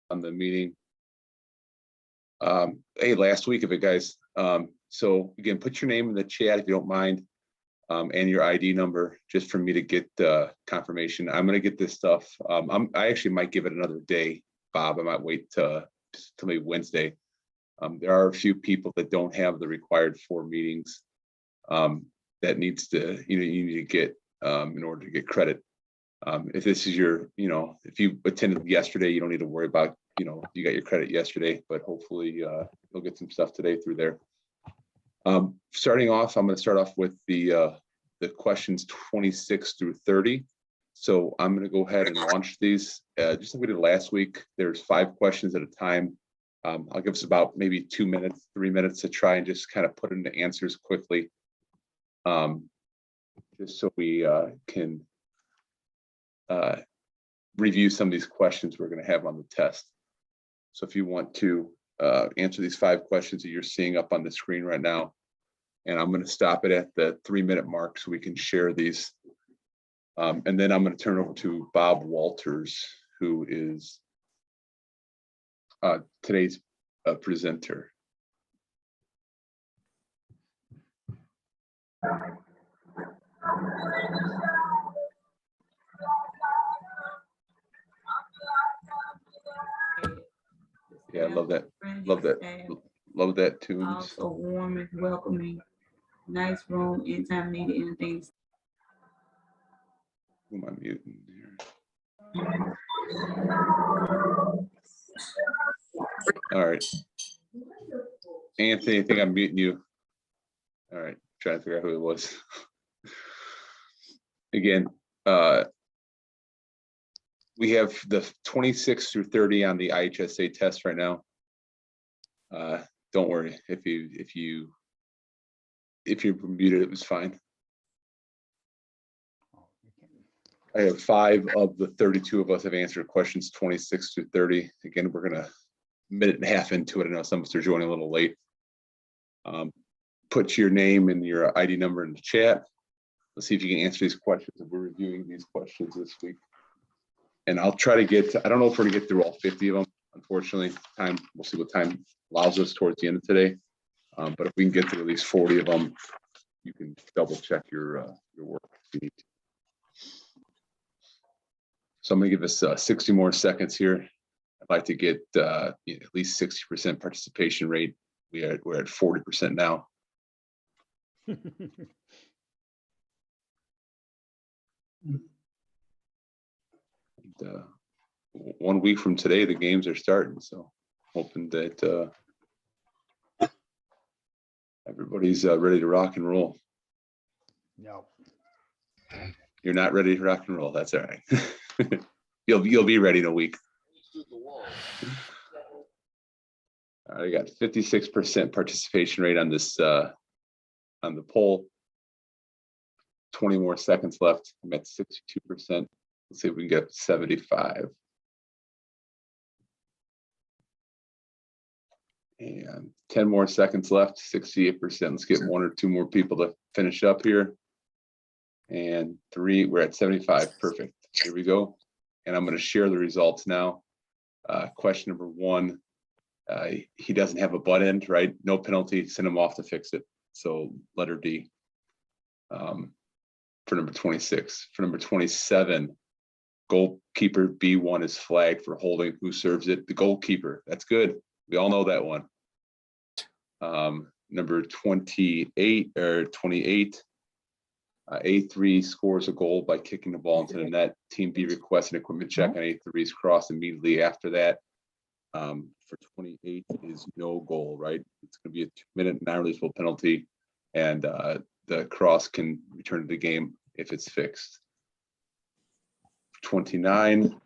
on the meeting. Hey, last week of it, guys. So again, put your name in the chat if you don't mind, and your ID number, just for me to get confirmation. I'm gonna get this stuff. I actually might give it another day, Bob. I might wait till maybe Wednesday. There are a few people that don't have the required 4 meetings that needs to, you need to get in order to get credit. If this is your, if you attended yesterday, you don't need to worry about, you got your credit yesterday, but hopefully you'll get some stuff today through there. Starting off, I'm going to start off with the questions 26 through 30. So I'm going to go ahead and launch these. Just like we did last week, there's 5 questions at a time. I'll give us about maybe 2 minutes, 3 minutes to try and just kind of put into answers quickly. Just so we can review some of these questions we're going to have on the test. So if you want to answer these 5 questions that you're seeing up on the screen right now, and I'm going to stop it at the 3-minute mark so we can share these. And then I'm going to turn over to Bob Walters, who is today's presenter. Yeah, I love that. Love that. Love that tune. Also warm and welcoming. Nice room, anytime needed, anything. Who am I muting here? All right. Anthony, I think I'm muting you. All right, trying to figure out who it was. Again, we have the 26 through 30 on the IHSA test right now. Don't worry, if you're muted, it was fine. I have 5 of the 32 of us have answered questions 26 through 30. Again, we're gonna 1.5 minutes into it. I know some of us are joining a little late. Put your name and your ID number in the chat. Let's see if you can answer these questions. We're reviewing these questions this week. And I'll try to get to, I don't know if we're gonna get through all 50 of them. Unfortunately, we'll see what time allows us towards the end of today. But if we can get through at least 40 of them, you can double check your work if you need to. So I'm gonna give us 60 more seconds here. I'd like to get at least 60% participation rate. We're at 40% now. And, 1 week from today, the games are starting. So hoping that everybody's ready to rock and roll. No. You're not ready to rock and roll. That's all right. You'll be ready in a week. I got 56% participation rate on this on the poll. 20 more seconds left. I'm at 62%. Let's see if we can get 75. And 10 more seconds left, 68%. Let's get 1 or 2 more people to finish up here. And 3, we're at 75. Perfect. Here we go. And I'm going to share the results now. Question number 1, he doesn't have a butt end, right? No penalty, send him off to fix it. So letter D for number 26. For number 27, goalkeeper B1 is flagged for holding. Who serves it? The goalkeeper. That's good. We all know that one. Number 28 or 28, A3 scores a goal by kicking the ball into the net. Team B requests an equipment check on A3's cross immediately after that. For 28 is no goal, right? It's going to be a 2-minute non-releasable penalty, and the cross can return to the game if it's fixed. For 29,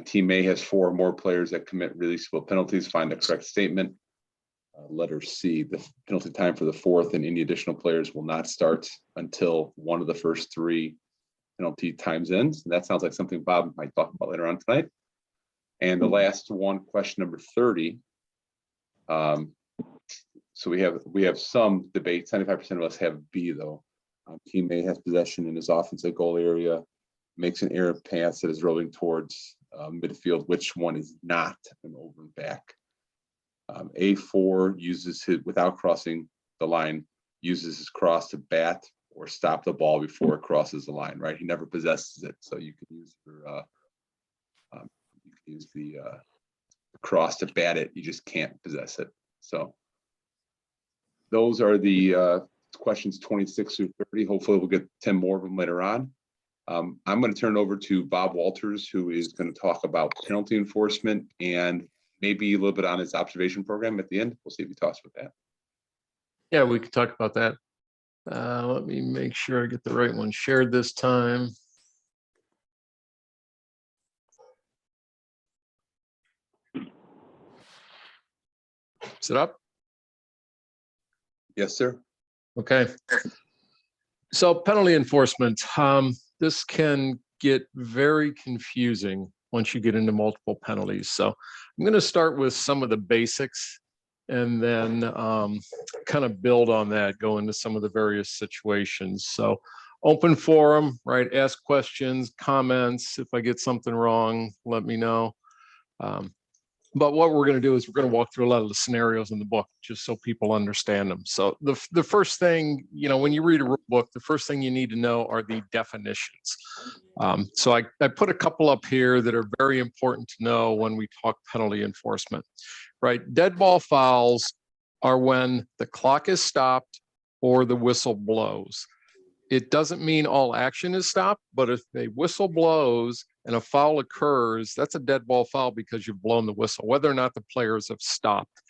Team A has 4 or more players that commit releasable penalties. Find the correct statement. Letter C, the penalty time for the 4th and any additional players will not start until one of the first 3 penalty times ends. And that sounds like something Bob might talk about later on tonight. And the last one, question number 30. So we have some debate. 75% of us have B though. Team A has possession in his offensive goal area, makes an error pass that is rolling towards midfield, which one is not an over and back. A4 uses his, without crossing the line, uses his cross to bat or stop the ball before it crosses the line, right? He never possesses it. So you can use your, you can use the cross to bat it. You just can't possess it. So those are the questions 26 through 30. Hopefully we'll get 10 more of them later on. I'm going to turn it over to Bob Walters, who is going to talk about penalty enforcement and maybe a little bit on his observation program at the end. We'll see if he talks about that. Yeah, we could talk about that. Let me make sure I get the right one shared this time. Is it up? Yes, sir. Okay. So penalty enforcement, this can get very confusing once you get into multiple penalties. So I'm going to start with some of the basics and then kind of build on that, go into some of the various situations. So open forum, right? Ask questions, comments. If I get something wrong, let me know. But what we're going to do is we're going to walk through a lot of the scenarios in the book just so people understand them. So the first thing, you know, when you read a rule book, the first thing you need to know are the definitions. So I put a couple up here that are very important to know when we talk penalty enforcement, right? Dead ball fouls are when the clock is stopped or the whistle blows. It doesn't mean all action is stopped, but if a whistle blows and a foul occurs, that's a dead ball foul because you've blown the whistle, whether or not the players have stopped.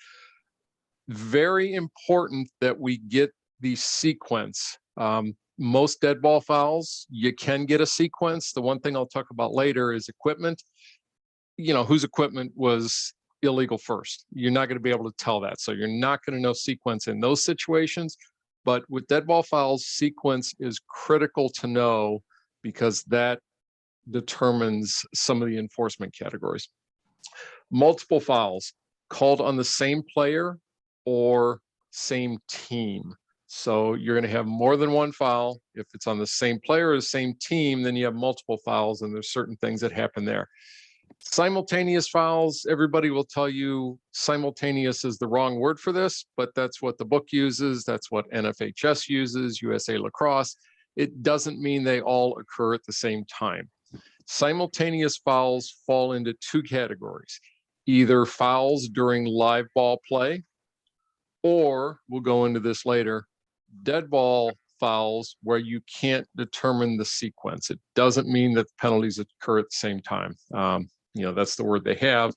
Very important that we get the sequence. Most dead ball fouls, you can get a sequence. The one thing I'll talk about later is equipment. You know, whose equipment was illegal first. You're not going to be able to tell that. So you're not going to know sequence in those situations. But with dead ball fouls, sequence is critical to know because that determines some of the enforcement categories. Multiple fouls called on the same player or same team. So you're going to have more than one foul. If it's on the same player or the same team, then you have multiple fouls, and there's certain things that happen there. Simultaneous fouls, everybody will tell you simultaneous is the wrong word for this, but that's what the book uses. That's what NFHS uses, USA Lacrosse. It doesn't mean they all occur at the same time. Simultaneous fouls fall into two categories, either fouls during live ball play, or we'll go into this later, dead ball fouls where you can't determine the sequence. It doesn't mean that penalties occur at the same time. You know, that's the word they have,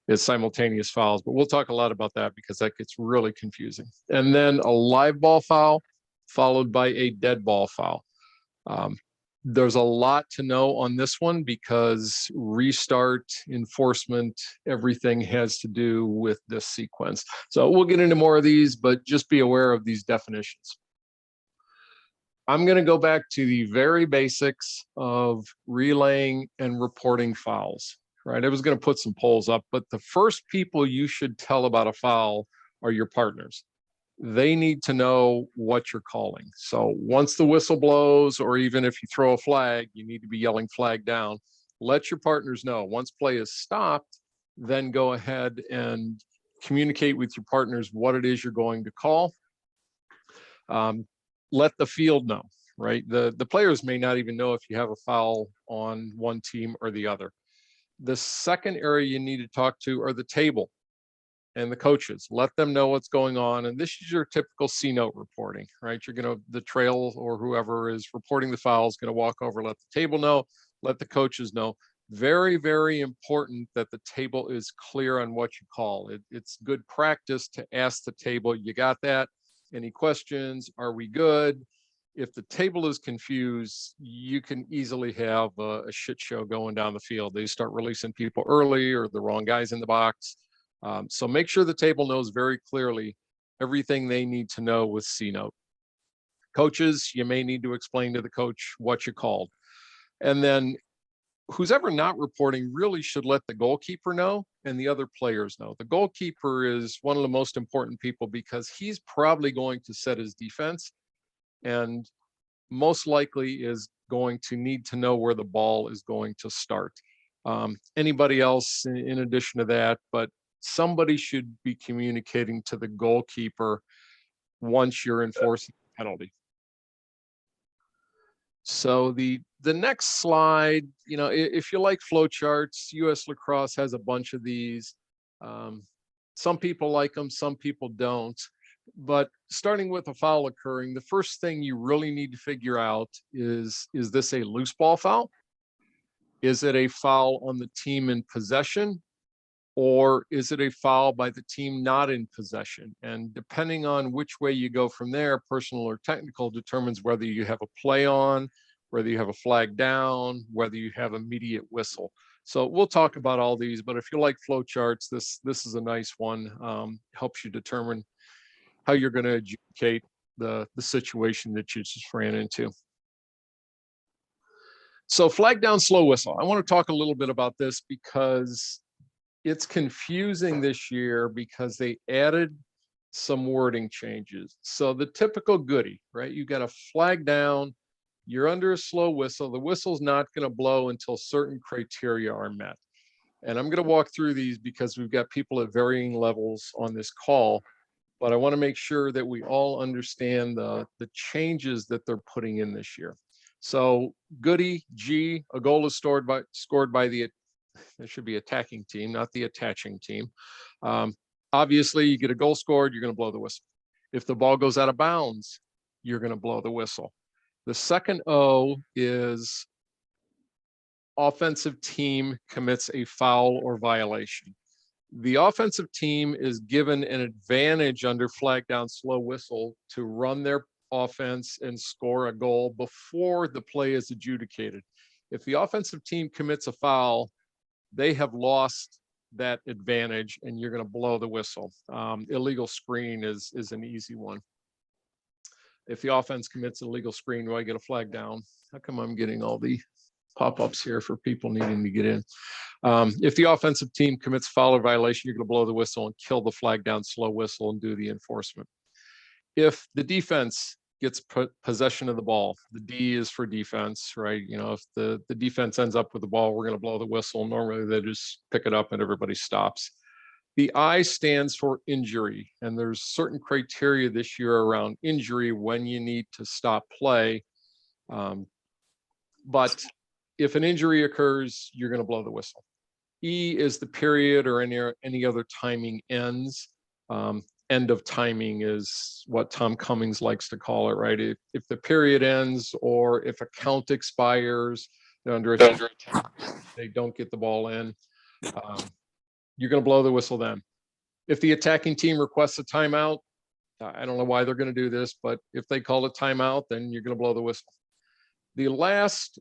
is simultaneous fouls, but we'll talk a lot about that because that gets really confusing. And then a live ball foul followed by a dead ball foul. There's a lot to know on this one because restart, enforcement, everything has to do with this sequence. So we'll get into more of these, but just be aware of these definitions. I'm going to go back to the very basics of relaying and reporting fouls, right? I was going to put some polls up, but the first people you should tell about a foul are your partners. They need to know what you're calling. So once the whistle blows, or even if you throw a flag, you need to be yelling flag down. Let your partners know. Once play is stopped, then go ahead and communicate with your partners what it is you're going to call. Let the field know, right? The players may not even know if you have a foul on one team or the other. The second area you need to talk to are the table and the coaches. Let them know what's going on. And this is your typical C-note reporting, right? You're going to, the trail or whoever is reporting the foul is going to walk over, let the table know, let the coaches know. Very, very important that the table is clear on what you call. It's good practice to ask the table, you got that? Any questions? Are we good? If the table is confused, you can easily have a shit show going down the field. They start releasing people early or the wrong guys in the box. So make sure the table knows very clearly everything they need to know with C-note. Coaches, you may need to explain to the coach what you called. And then who's ever not reporting really should let the goalkeeper know and the other players know. The goalkeeper is one of the most important people because he's probably going to set his defense and most likely is going to need to know where the ball is going to start. Anybody else in addition to that, but somebody should be communicating to the goalkeeper once you're enforcing the penalty. So the next slide, if you like flow charts, US Lacrosse has a bunch of these. Some people like them, some people don't. But starting with a foul occurring, the first thing you really need to figure out is this a loose ball foul? Is it a foul on the team in possession? Or is it a foul by the team not in possession? And depending on which way you go from there, personal or technical, determines whether you have a play on, whether you have a flag down, whether you have immediate whistle. So we'll talk about all these, but if you like flow charts, this is a nice one. Helps you determine how you're going to adjudicate the situation that you just ran into. So flag down, slow whistle. I want to talk a little bit about this because it's confusing this year because they added some wording changes. So the typical goodie, right? You got a flag down, you're under a slow whistle. The whistle's not going to blow until certain criteria are met. And I'm going to walk through these because we've got people at varying levels on this call, but I want to make sure that we all understand the changes that they're putting in this year. So goodie, G, a goal is scored by the, it should be attacking team, not the attaching team. Obviously, you get a goal scored, you're going to blow the whistle. If the ball goes out of bounds, you're going to blow the whistle. The second O is offensive team commits a foul or violation. The offensive team is given an advantage under flag down, slow whistle to run their offense and score a goal before the play is adjudicated. If the offensive team commits a foul, they have lost that advantage and you're going to blow the whistle. Illegal screen is an easy one. If the offense commits an illegal screen, do I get a flag down? How come I'm getting all the pop-ups here for people needing to get in? If the offensive team commits foul or violation, you're going to blow the whistle and kill the flag down, slow whistle, and do the enforcement. If the defense gets possession of the ball, the D is for defense, right? If the defense ends up with the ball, we're going to blow the whistle. Normally they just pick it up and everybody stops. The I stands for injury, and there's certain criteria this year around injury when you need to stop play. But if an injury occurs, you're going to blow the whistle. E is the period or any other timing ends. End of timing is what Tom Cummings likes to call it, right? If the period ends or if a count expires, they're under attack, they don't get the ball in, you're going to blow the whistle then. If the attacking team requests a timeout, I don't know why they're going to do this, but if they call a timeout, then you're going to blow the whistle. The last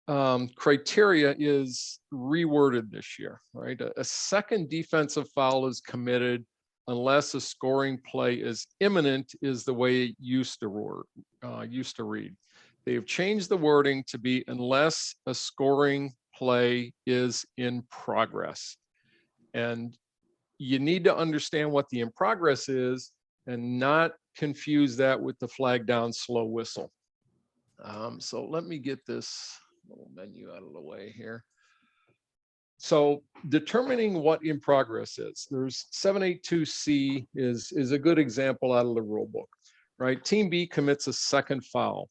criteria is reworded this year, right? A second defensive foul is committed unless a scoring play is imminent, is the way it used to read. They've changed the wording to be unless a scoring play is in progress. And you need to understand what the in progress is and not confuse that with the flag down, slow whistle. So let me get this little menu out of the way here. So determining what in progress is, there's 782C is a good example out of the rule book, right? Team B commits a second foul.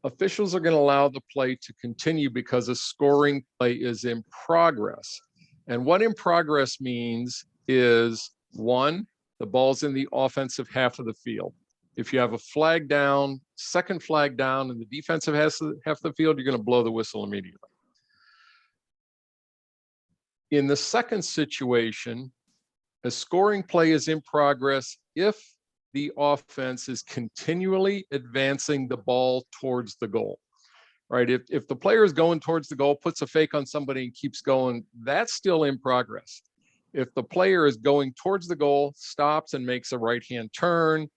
Officials are going to allow the play to continue because a scoring play is in progress. And what in progress means is, one, the ball's in the offensive half of the field. If you have a flag down, second flag down in the defensive half of the field, you're going to blow the whistle immediately. In the second situation, a scoring play is in progress if the offense is continually advancing the ball towards the goal, right? If the player is going towards the goal, puts a fake on somebody and keeps going, that's still in progress. If the player is going towards the goal, stops and makes a right-hand turn,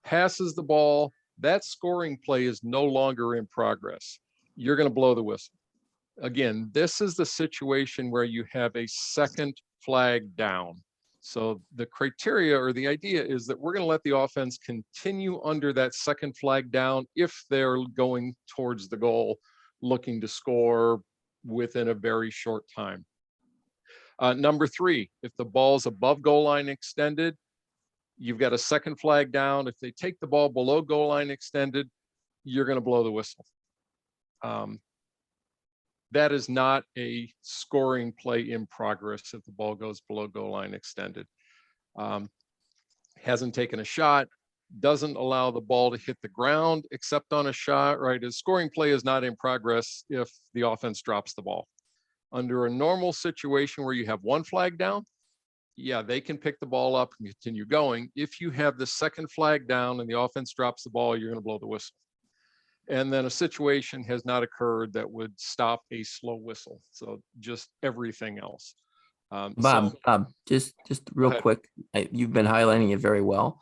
passes the ball, that scoring play is no longer in progress. You're going to blow the whistle. Again, this is the situation where you have a second flag down. So the criteria or the idea is that we're going to let the offense continue under that second flag down if they're going towards the goal, looking to score, within a very short time. Number 3, if the ball's above goal line extended, you've got a second flag down. If they take the ball below goal line extended, you're going to blow the whistle. That is not a scoring play in progress if the ball goes below goal line extended. Hasn't taken a shot, doesn't allow the ball to hit the ground except on a shot, right? A scoring play is not in progress if the offense drops the ball. Under a normal situation where you have one flag down, yeah, they can pick the ball up and continue going. If you have the second flag down and the offense drops the ball, you're going to blow the whistle. And then a situation has not occurred that would stop a slow whistle. So just everything else. Bob, just real ahead. quick, you've been highlighting it very well,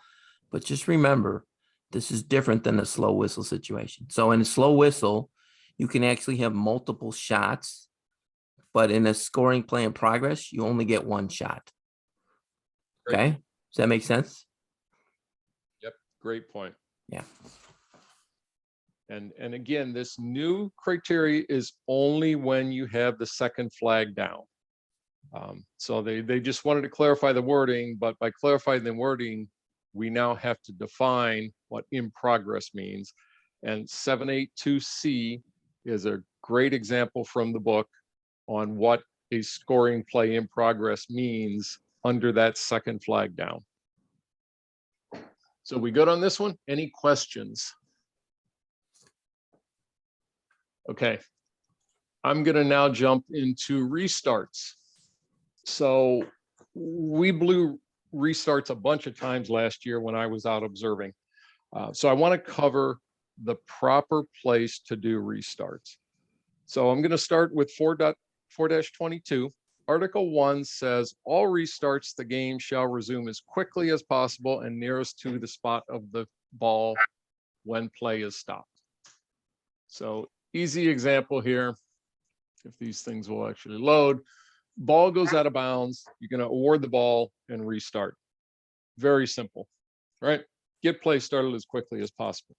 but just remember, this is different than a slow whistle situation. So in a slow whistle, you can actually have multiple shots, but in a scoring play in progress, you only get one shot. Great. Okay, does that make sense? Yep, great point. Yeah. And again, this new criteria is only when you have the second flag down. So they just wanted to clarify the wording, but by clarifying the wording, we now have to define what in progress means. And 782C is a great example from the book on what a scoring play in progress means under that second flag down. So we good on this one? Any questions? Okay, I'm gonna now jump into restarts. So we blew restarts a bunch of times last year when I was out observing. So I wanna cover the proper place to do restarts. So I'm gonna start with 4.4-22. Article 1 says all restarts the game shall resume as quickly as possible and nearest to the spot of the ball when play is stopped. So easy example here, if these things will actually load. Ball goes out of bounds, you're going to award the ball and restart. Very simple, right? Get play started as quickly as possible.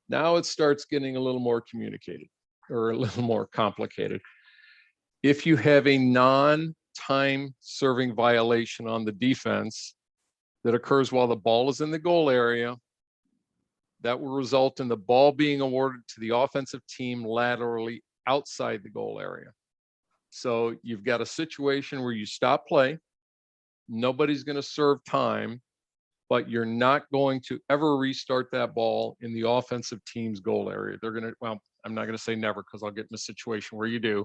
Now it starts getting a little more communicated or a little more complicated. If you have a non-time serving violation on the defense that occurs while the ball is in the goal area, that will result in the ball being awarded to the offensive team laterally outside the goal area. So you've got a situation where you stop play, nobody's going to serve time, but you're not going to ever restart that ball in the offensive team's goal area. They're going to, well, I'm not going to say never because I'll get in a situation where you do.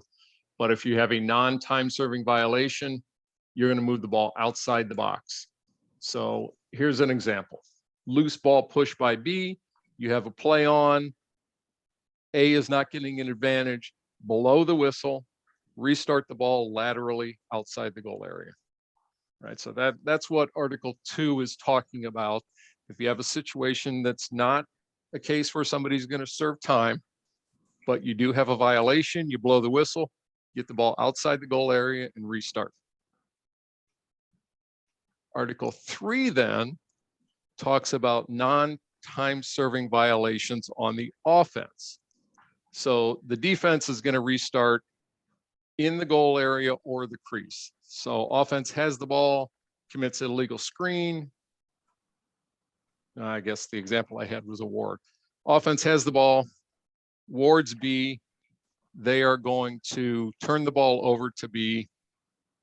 But if you have a non-time serving violation, you're going to move the ball outside the box. So here's an example. Loose ball push by B, you have a play on, A is not getting an advantage, below the whistle, restart the ball laterally outside the goal area. Right, so that's what Article 2 is talking about. If you have a situation that's not a case where somebody's going to serve time, but you do have a violation, you blow the whistle, get the ball outside the goal area and restart. Article 3 then talks about non-time serving violations on the offense. So the defense is going to restart in the goal area or the crease. So offense has the ball, commits an illegal screen. I guess the example I had was a ward. Offense has the ball, wards B, they are going to turn the ball over to B,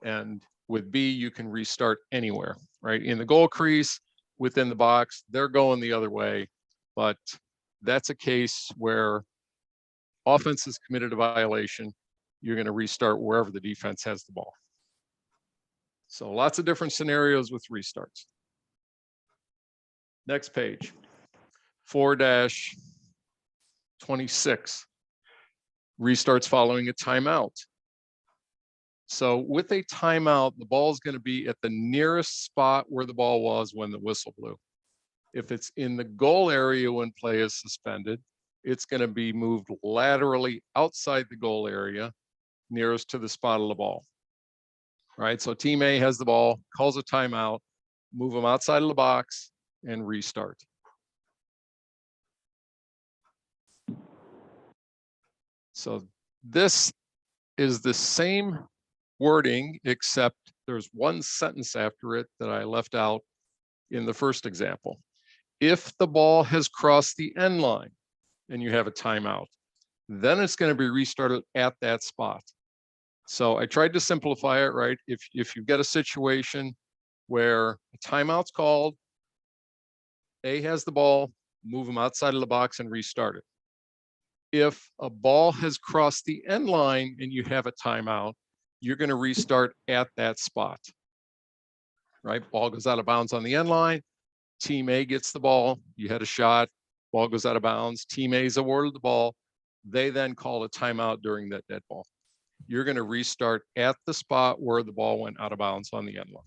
and with B, you can restart anywhere, right? In the goal crease, within the box, they're going the other way, but that's a case where offense has committed a violation. You're going to restart wherever the defense has the ball. So lots of different scenarios with restarts. Next page, 4-26. Restarts following a timeout. So with a timeout, the ball is going to be at the nearest spot where the ball was when the whistle blew. If it's in the goal area when play is suspended, it's going to be moved laterally outside the goal area, nearest to the spot of the ball. Right, so team A has the ball, calls a timeout, move them outside of the box and restart. So this is the same wording, except there's one sentence after it that I left out in the first example. If the ball has crossed the end line and you have a timeout, then it's going to be restarted at that spot. So I tried to simplify it, right? If you've got a situation where a timeout's called, A has the ball, move them outside of the box and restart it. If a ball has crossed the end line and you have a timeout, you're going to restart at that spot, right? Ball goes out of bounds on the end line. Team A gets the ball. You had a shot. Ball goes out of bounds. Team A is awarded the ball. They then call a timeout during that dead ball. You're going to restart at the spot where the ball went out of bounds on the end line.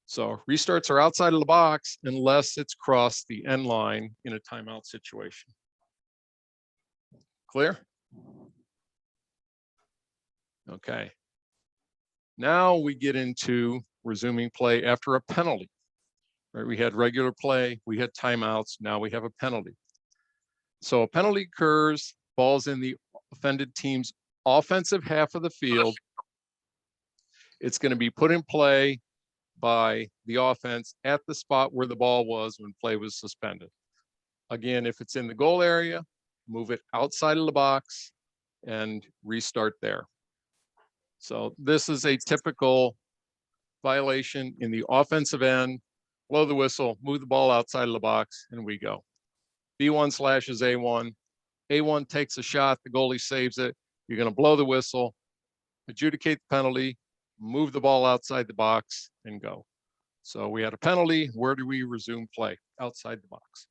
So restarts are outside of the box unless it's crossed the end line in a timeout situation. Clear? Okay. Now we get into resuming play after a penalty. Right? We had regular play, we had timeouts, now we have a penalty. So a penalty occurs, ball's in the offended team's offensive half of the field. It's going to be put in play by the offense at the spot where the ball was when play was suspended. Again, if it's in the goal area, move it outside of the box and restart there. So this is a typical violation in the offensive end. Blow the whistle, move the ball outside of the box, and we go. B1 slashes A1. A1 takes a shot, the goalie saves it. You're going to blow the whistle, adjudicate the penalty, move the ball outside the box, and go. So we had a penalty. Where do we resume play? Outside the box.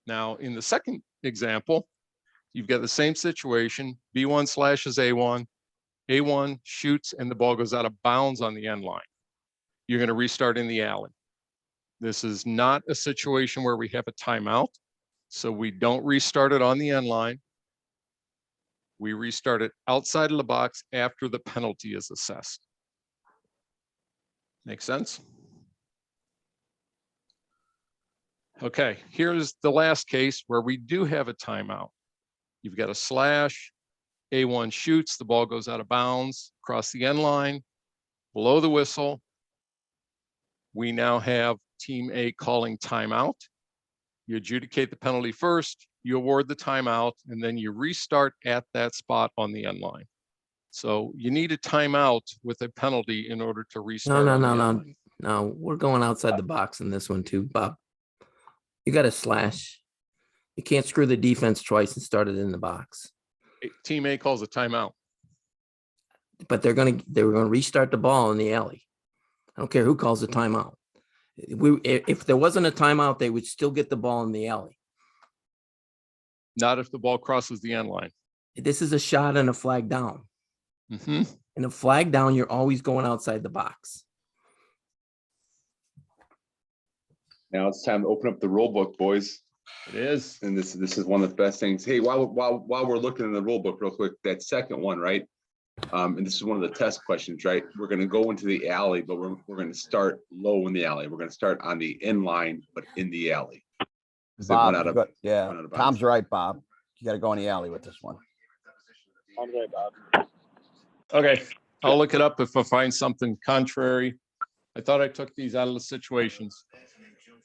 Now, in the second example, you've got the same situation. B1 slashes A1. A1 shoots and the ball goes out of bounds on the end line. You're going to restart in the alley. This is not a situation where we have a timeout, so we don't restart it on the end line. We restart it outside of the box after the penalty is assessed. Make sense? Okay, here's the last case where we do have a timeout. You've got a slash, A1 shoots, the ball goes out of bounds, across the end line, below the whistle. We now have team A calling timeout. You adjudicate the penalty first, you award the timeout, and then you restart at that spot on the end line. So you need a timeout with a penalty in order to restart. No, we're going outside the box in this one too, Bob. You got a slash. You can't screw the defense twice and start it in the box. Team A calls a timeout. But they were going to restart the ball in the alley. I don't care who calls the timeout. If there wasn't a timeout, they would still get the ball in the alley. Not if the ball crosses the end line. This is a shot and a flag down. Mm-hmm. In a flag down, you're always going outside the box. Now it's time to open up the rule book, boys. It is. And this is one of the best things. Hey, while we're looking in the rule book real quick, that second one, right? And this is one of the test questions, right? We're going to go into the alley, but we're going to start low in the alley. We're going to start on the in line, but in the alley. Bob, Tom's right, Bob. You got to go in the alley with this one. I'm right, Bob. Okay, I'll look it up if I find something contrary. I thought I took these out of the situations,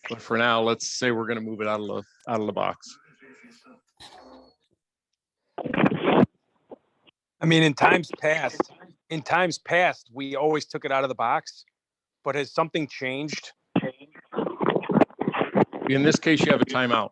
but for now, let's say we're going to move it out of the box. I mean, in times past, we always took it out of the box, but has something changed? In this case, you have a timeout.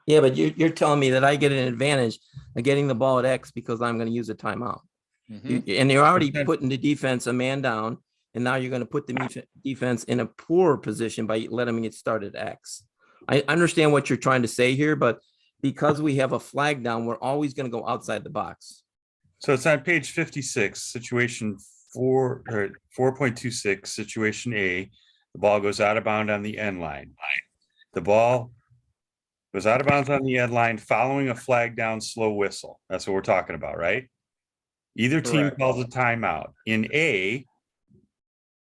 Yeah, but you're telling me that I get an advantage of getting the ball at X because I'm going to use a timeout. And you're already putting the defense a man down, and now you're going to put the defense in a poor position by letting them get started at X. I understand what you're trying to say here, but because we have a flag down, we're always going to go outside the box. So it's on page 56, situation 4.26, situation A. The ball goes out of bounds on the end line. The ball goes out of bounds on the end line following a flag down slow whistle. That's what we're talking about, right? Either team Correct. calls a timeout. In A,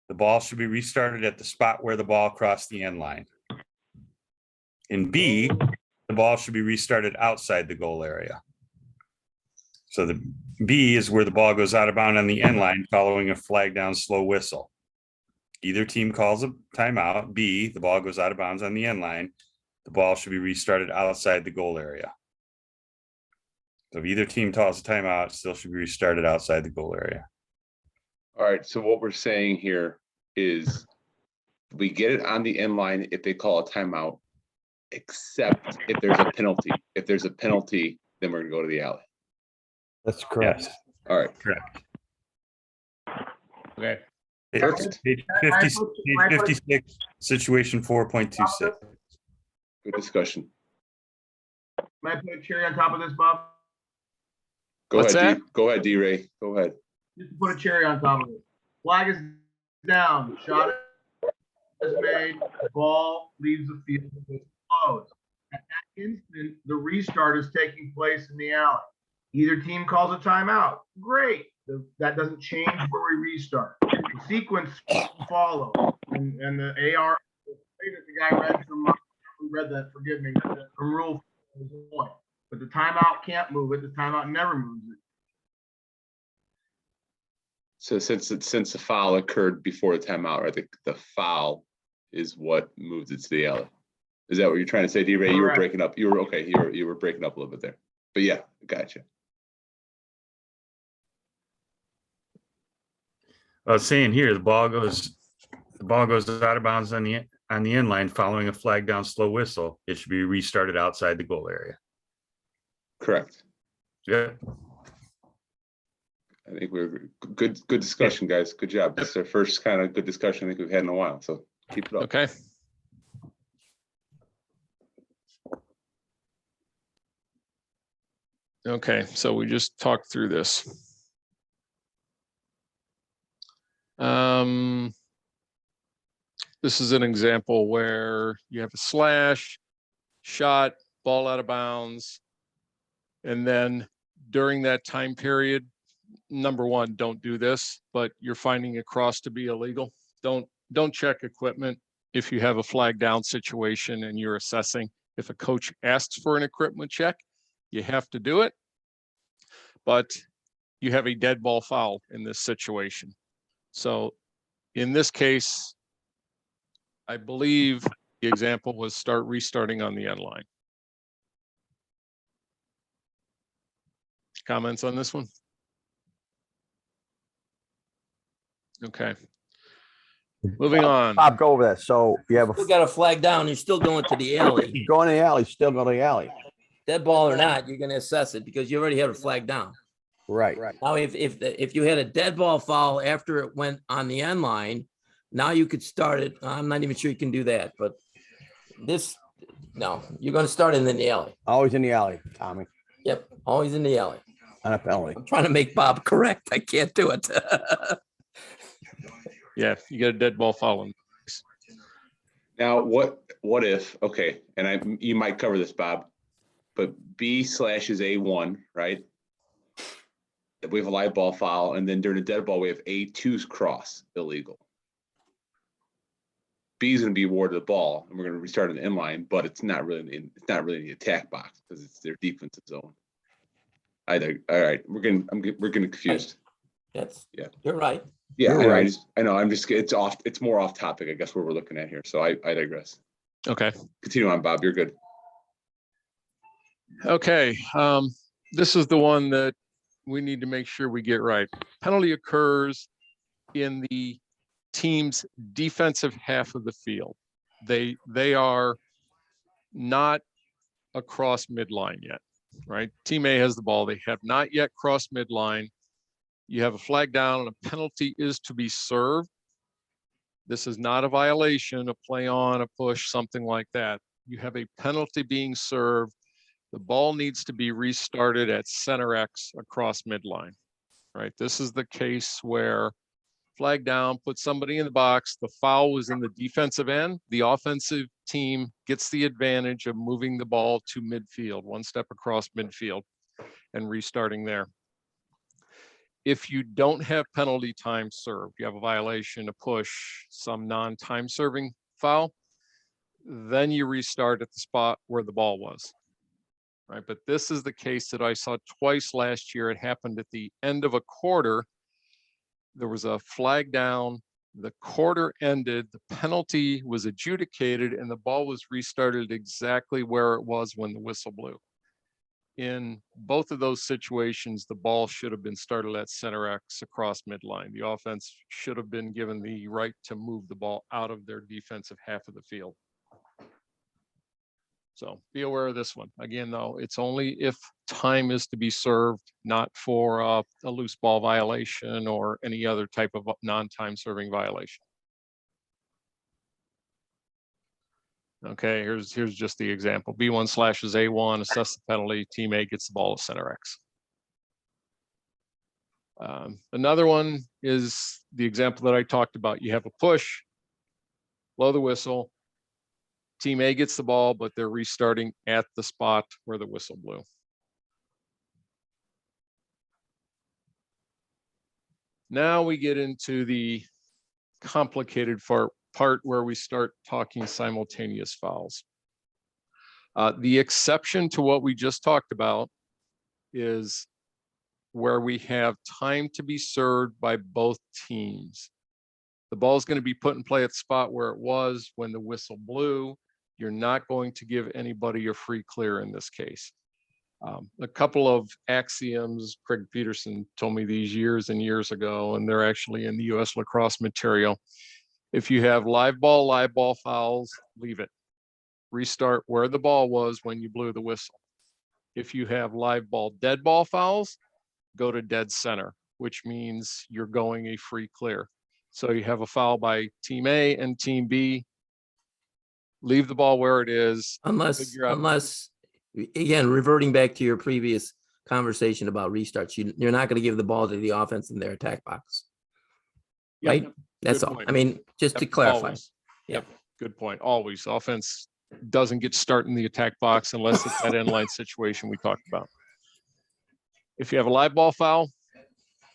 the ball should be restarted at the spot where the ball crossed the end line. In B, the ball should be restarted outside the goal area. So the B is where the ball goes out of bounds on the end line following a flag down slow whistle. Either team calls a timeout. B, the ball goes out of bounds on the end line. The ball should be restarted outside the goal area. So if either team calls a timeout, it still should be restarted outside the goal area. All right, so what we're saying here is we get it on the end line if they call a timeout, except if there's a penalty. If there's a penalty, then we're gonna go to the alley. That's correct. Yes, All right, correct. Okay. Perfect. Page 56, situation 4.26. Good discussion. Can I put a cherry on top of this, Bob? Go What's ahead, that? Go ahead, D-Ray. Go ahead. Just to put a cherry on top of it. Flag is down, shot is made, ball leaves the field, it's closed. At that instant, the restart is taking place in the alley. Either team calls a timeout, great. That doesn't change where we restart. The sequence follows, and the AR, the way that the guy read from, who read that, forgive me, from rule is the point. But the timeout can't move it, the timeout never moves it. So since the foul occurred before the timeout, right? The foul is what moves it to the alley. Is that what you're trying to say, D-Ray? You were Correct. breaking up. You were okay. You were breaking up a little bit there. But yeah, gotcha. I was saying here, the ball goes out of bounds on the end line following a flag down slow whistle. It should be restarted outside the goal area. Correct. Yeah. I think we're good discussion, guys. Good job. This is our first kind of good discussion I think we've had in a while. So keep it up. Okay. Okay, so we just talked through this. This is an example where you have a slash, shot, ball out of bounds. And then during that time period, number one, don't do this, but you're finding a cross to be illegal. Don't check equipment if you have a flag down situation and you're assessing. If a coach asks for an equipment check, you have to do it. But you have a dead ball foul in this situation. So in this case, I believe the example was restarting on the end line. Comments on this one? Okay. Moving on. Bob, go over that. So you have You got a flag down, you're still going to the alley. go in the alley, still go to the alley. Dead ball or not, you're gonna assess it because you already have a flag down. Right. Now, if you had a dead ball foul after it went on the end line, now you could start it. I'm not even sure you can do that, but this, no, you're gonna start it in the alley. Always in the alley, Tommy, Yep, always in the alley. on a penalty. I'm trying to make Bob correct. I can't do it. Yeah, you get a dead ball foul. Now, what if, okay, and you might cover this, Bob, but B/is A1, right? We have a live ball foul, and then during a dead ball, we have A2's cross illegal. B is going to be awarded the ball, and we're going to restart an inline, but it's not really in the attack box because it's their defensive zone. Either, all right, we're getting confused. Yeah, you're right. Yeah, You're right. I know. It's more off topic, I guess, what we're looking at here. So I digress. Okay. Continue on, Bob. You're good. Okay. This is the one that we need to make sure we get right. Penalty occurs in the team's defensive half of the field. They are not across midline yet, right? Team A has the ball. They have not yet crossed midline. You have a flag down and a penalty is to be served. This is not a violation, a play on, a push, something like that. You have a penalty being served. The ball needs to be restarted at center X across midline, right? This is the case where flag down, put somebody in the box. The foul was in the defensive end. The offensive team gets the advantage of moving the ball to midfield, one step across midfield and restarting there. If you don't have penalty time served, you have a violation, a push, some non-time serving foul, then you restart at the spot where the ball was. right? But this is the case that I saw twice last year. It happened at the end of a quarter. There was a flag down, the quarter ended, the penalty was adjudicated, and the ball was restarted exactly where it was when the whistle blew. In both of those situations, the ball should have been started at center X across midline. The offense should have been given the right to move the ball out of their defensive half of the field. So be aware of this one. Again, though, it's only if time is to be served, not for a loose ball violation or any other type of non-time serving violation. Okay, here's just the example. B1 slashes A1, assess the penalty, team A gets the ball to center X. Another one is the example that I talked about. You have a push, blow the whistle, team A gets the ball, but they're restarting at the spot where the whistle blew. Now we get into the complicated part where we start talking simultaneous fouls. The exception to what we just talked about is where we have time to be served by both teams. The ball is going to be put in play at the spot where it was when the whistle blew. You're not going to give anybody a free clear in this case. A couple of axioms, Craig Peterson told me these years and years ago, and they're actually in the US lacrosse material. If you have live ball fouls, leave it. Restart where the ball was when you blew the whistle. If you have live ball, dead ball fouls, go to dead center, which means you're going a free clear. So you have a foul by team A and team B, leave the ball where it is. Unless, again, reverting back to your previous conversation about restarts, you're not going to give the ball to the offense in their attack box. Right? Yep. That's Good all. point. I mean, just to Yep, clarify. always. Yep. Good point. Always. Offense doesn't get started in the attack box unless it's that inline situation we talked about. If you have a live ball foul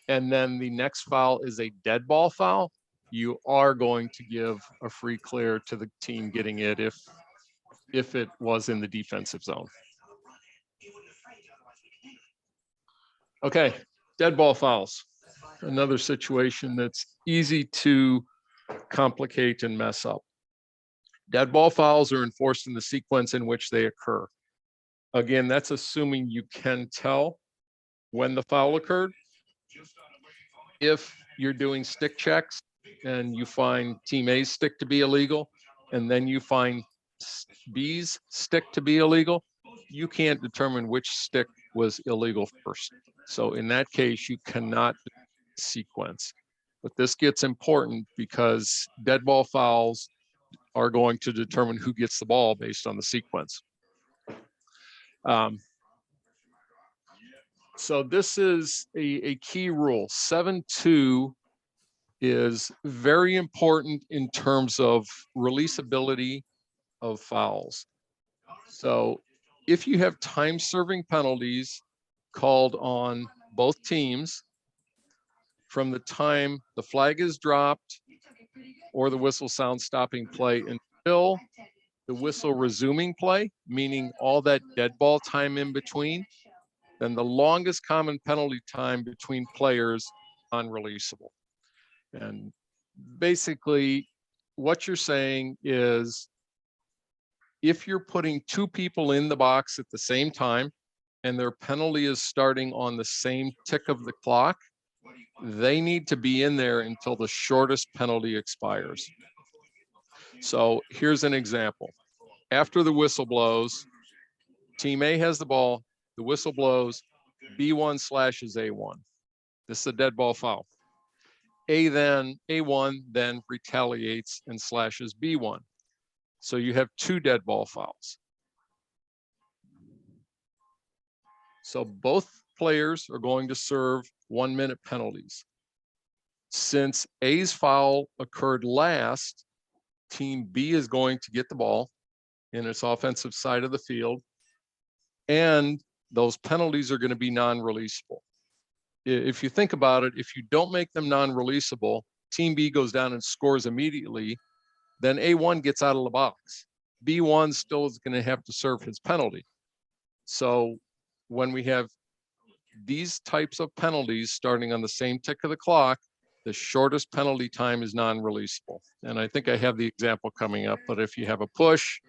and then the next foul is a dead ball foul, you are going to give a free clear to the team getting it if it was in the defensive zone. Okay, dead ball fouls. Another situation that's easy to complicate and mess up. Dead ball fouls are enforced in the sequence in which they occur. Again, that's assuming you can tell when the foul occurred. If you're doing stick checks and you find team A's stick to be illegal, and then you find B's stick to be illegal, you can't determine which stick was illegal first. So in that case, you cannot sequence. But this gets important because dead ball fouls are going to determine who gets the ball based on the sequence. So this is a key rule. 7-2 is very important in terms of releasability of fouls. So if you have time serving penalties called on both teams from the time the flag is dropped or the whistle sounds stopping play until the whistle resuming play, meaning all that dead ball time in between, then the longest common penalty time between players is unreleasable. And basically what you're saying is if you're putting two people in the box at the same time and their penalty is starting on the same tick of the clock, they need to be in there until the shortest penalty expires. So here's an example. After the whistle blows, team A has the ball, the whistle blows, B1 slashes A1. This is a dead ball foul. A1 then retaliates and slashes B1. So you have two dead ball fouls. So both players are going to serve 1 minute penalties. Since A's foul occurred last, team B is going to get the ball in its offensive side of the field, and those penalties are going to be non-releasable. If you think about it, if you don't make them non-releasable, team B goes down and scores immediately, then A1 gets out of the box. B1 still is going to have to serve his penalty. So when we have these types of penalties starting on the same tick of the clock, the shortest penalty time is non-releasable. And I think I have the example coming up, but if you have a push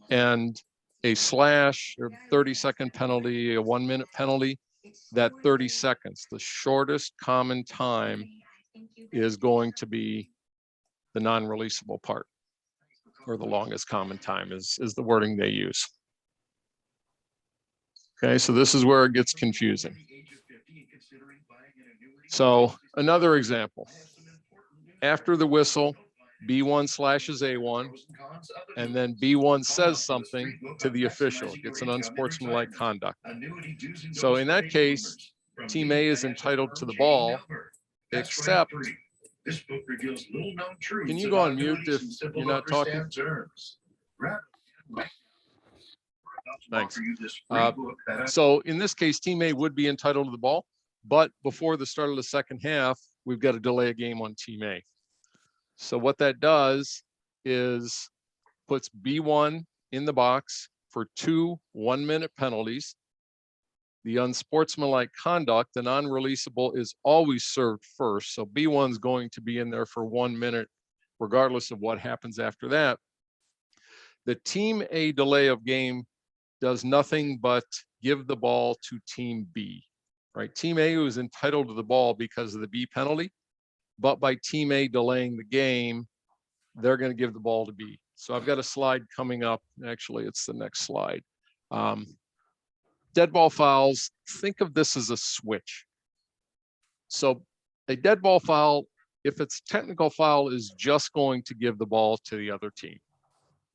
and a slash or 30-second penalty, a 1-minute penalty, that 30 seconds, the shortest common time is going to be the non-releasable part, or the longest common time is the wording they use. Okay, so this is where it gets confusing. So another example, after the whistle, B1 slashes A1, and then B1 says something to the official. It gets an unsportsmanlike conduct. So in that case, Team A is entitled to the ball, except, can you go on mute if you're not talking? Thanks. So in this case, Team A would be entitled to the ball, but before the start of the second half, we've got to delay a game on Team A. So what that does is puts B1 in the box for 2 1-minute penalties. The unsportsmanlike conduct, the non-releasable, is always served first. So B1's going to be in there for 1 minute, regardless of what happens after that. The Team A delay of game does nothing but give the ball to Team B, right? Team A is entitled to the ball because of the B penalty, but by Team A delaying the game, they're going to give the ball to B. So I've got a slide coming up. Actually, it's the next slide. Dead ball fouls, think of this as a switch. So a dead ball foul, if it's technical foul, is just going to give the ball to the other team.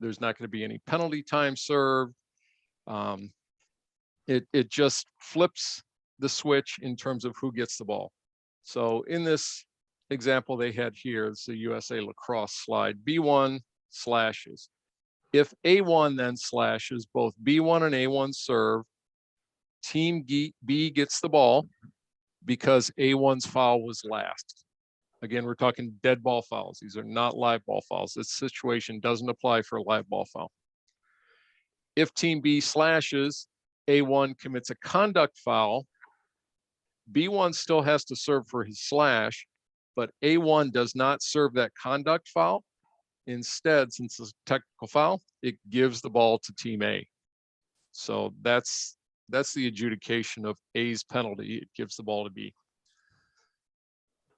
There's not going to be any penalty time served. It just flips the switch in terms of who gets the ball. So in this example they had here, it's the USA lacrosse slide, B1 slashes. If A1 then slashes, both B1 and A1 serve, Team B gets the ball because A1's foul was last. Again, we're talking dead ball fouls. These are not live ball fouls. This situation doesn't apply for a live ball foul. If Team B slashes, A1 commits a conduct foul, B1 still has to serve for his slash, but A1 does not serve that conduct foul. Instead, since it's a technical foul, it gives the ball to Team A. So that's the adjudication of A's penalty. It gives the ball to B.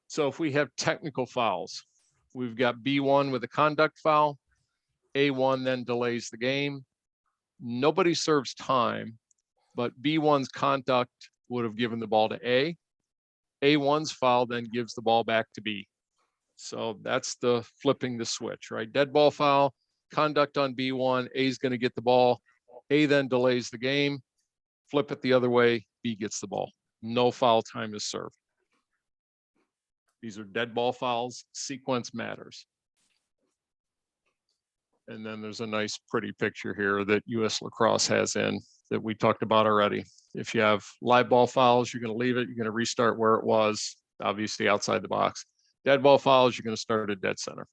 So if we have technical fouls, we've got B1 with a conduct foul, A1 then delays the game. Nobody serves time, but B1's conduct would have given the ball to A. A1's foul then gives the ball back to B. So that's the flipping the switch, right? Dead ball foul, conduct on B1, A's going to get the ball. A then delays the game, flip it the other way, B gets the ball. No foul time is served. These are dead ball fouls, sequence matters. And then there's a nice pretty picture here that US Lacrosse has in that we talked about already. If you have live ball fouls, you're going to leave it, you're going to restart where it was, obviously outside the box. Dead ball fouls, you're going to start at dead center.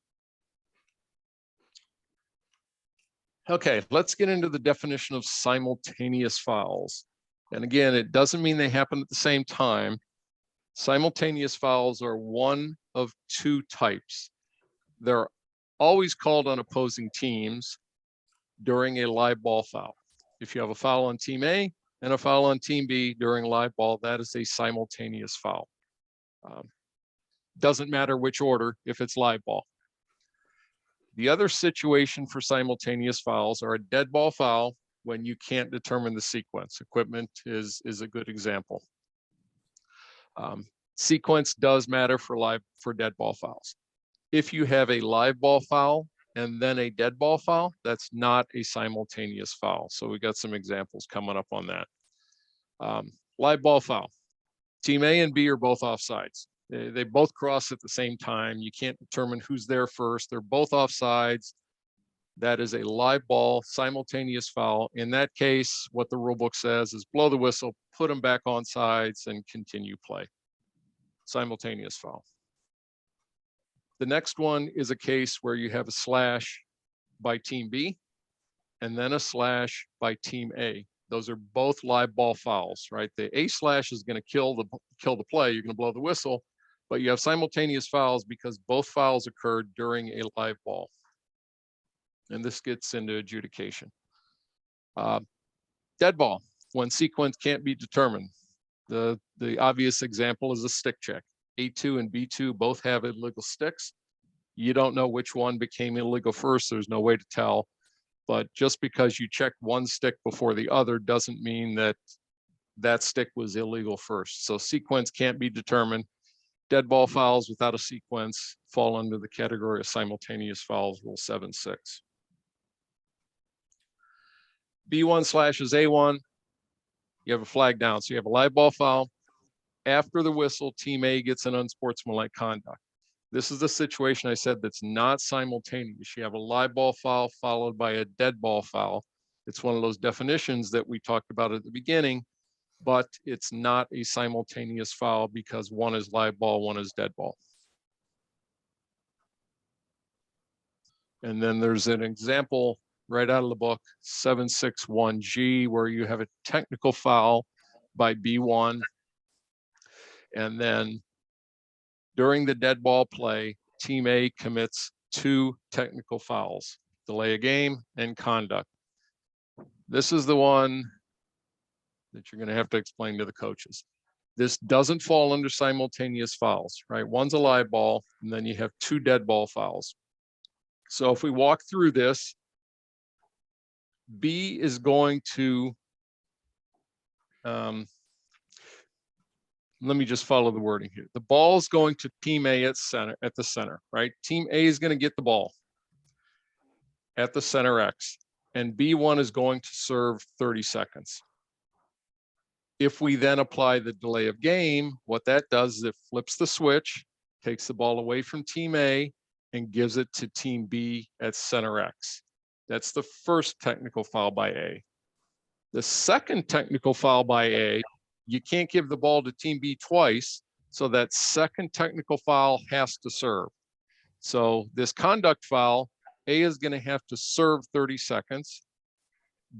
Okay, let's get into the definition of simultaneous fouls. And again, it doesn't mean they happen at the same time. Simultaneous fouls are one of 2 types. They're always called on opposing teams during a live ball foul. If you have a foul on Team A and a foul on Team B during live ball, that is a simultaneous foul. Doesn't matter which order if it's live ball. The other situation for simultaneous fouls are a dead ball foul when you can't determine the sequence. Equipment is a good example. Sequence does matter for dead ball fouls. If you have a live ball foul and then a dead ball foul, that's not a simultaneous foul. So we got some examples coming up on that. Live ball foul. Team A and B are both offsides. They both cross at the same time. You can't determine who's there first. They're both offsides. That is a live ball simultaneous foul. In that case, what the rule book says is blow the whistle, put them back on sides, and continue play. Simultaneous foul. The next one is a case where you have a slash by Team B and then a slash by Team A. Those are both live ball fouls, right? The A slash is going to kill the play. You're going to blow the whistle, but you have simultaneous fouls because both fouls occurred during a live ball. And this gets into adjudication. Dead ball, when sequence can't be determined. The obvious example is a stick check. A2 and B2 both have illegal sticks. You don't know which one became illegal first. There's no way to tell. But just because you checked one stick before the other doesn't mean that that stick was illegal first. So sequence can't be determined. Dead ball fouls without a sequence fall under the category of simultaneous fouls, Rule 7-6. B1 slashes A1, you have a flag down. So you have a live ball foul. After the whistle, team A gets an unsportsmanlike conduct. This is the situation I said that's not simultaneous. You have a live ball foul followed by a dead ball foul. It's one of those definitions that we talked about at the beginning, but it's not a simultaneous foul because one is live ball, one is dead ball. And then there's an example right out of the book, 761G, where you have a technical foul by B1. And then during the dead ball play, team A commits 2 technical fouls, delay a game and conduct. This is the one that you're going to have to explain to the coaches. This doesn't fall under simultaneous fouls, right? One's a live ball, and then you have 2 dead ball fouls. So if we walk through this, B is going to, let me just follow the wording here. The ball is going to team A at the center, right? Team A is going to get the ball at the center X, and B1 is going to serve 30 seconds. If we then apply the delay of game, what that does is it flips the switch, takes the ball away from team A and gives it to team B at center X. That's the first technical foul by A. The second technical foul by A, you can't give the ball to team B twice, so that second technical foul has to serve. So this conduct foul, A is going to have to serve 30 seconds.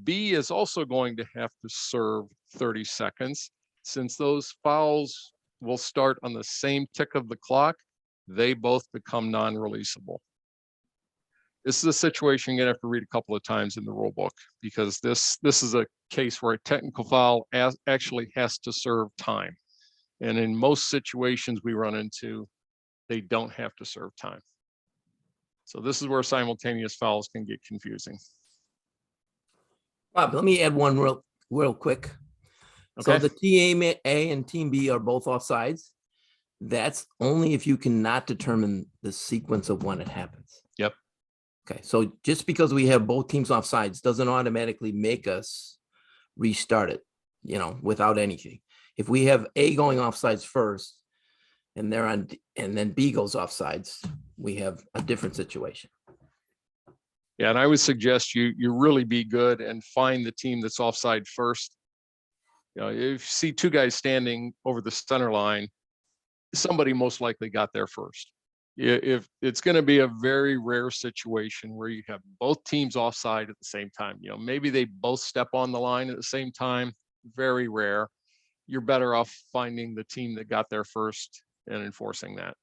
B is also going to have to serve 30 seconds. Since those fouls will start on the same tick of the clock, they both become non-releasable. This is a situation you're gonna have to read a couple of times in the rule book, because this is a case where a technical foul actually has to serve time. And in most situations we run into, they don't have to serve time. So this is where simultaneous fouls can get confusing. Bob, let me add one real quick. Okay. So the team A and team B are both offsides. That's only if you cannot determine the sequence of when it happens. Yep. Okay, so just because we have both teams offsides doesn't automatically make us restart it, without anything. If we have A going offsides first and and then B goes offsides, we have a different situation. Yeah, and I would suggest you really be good and find the team that's offside first. If you see 2 guys standing over the center line, somebody most likely got there first. If it's going to be a very rare situation where you have both teams offside at the same time, maybe they both step on the line at the same time, very rare. You're better off finding the team that got there first and enforcing that.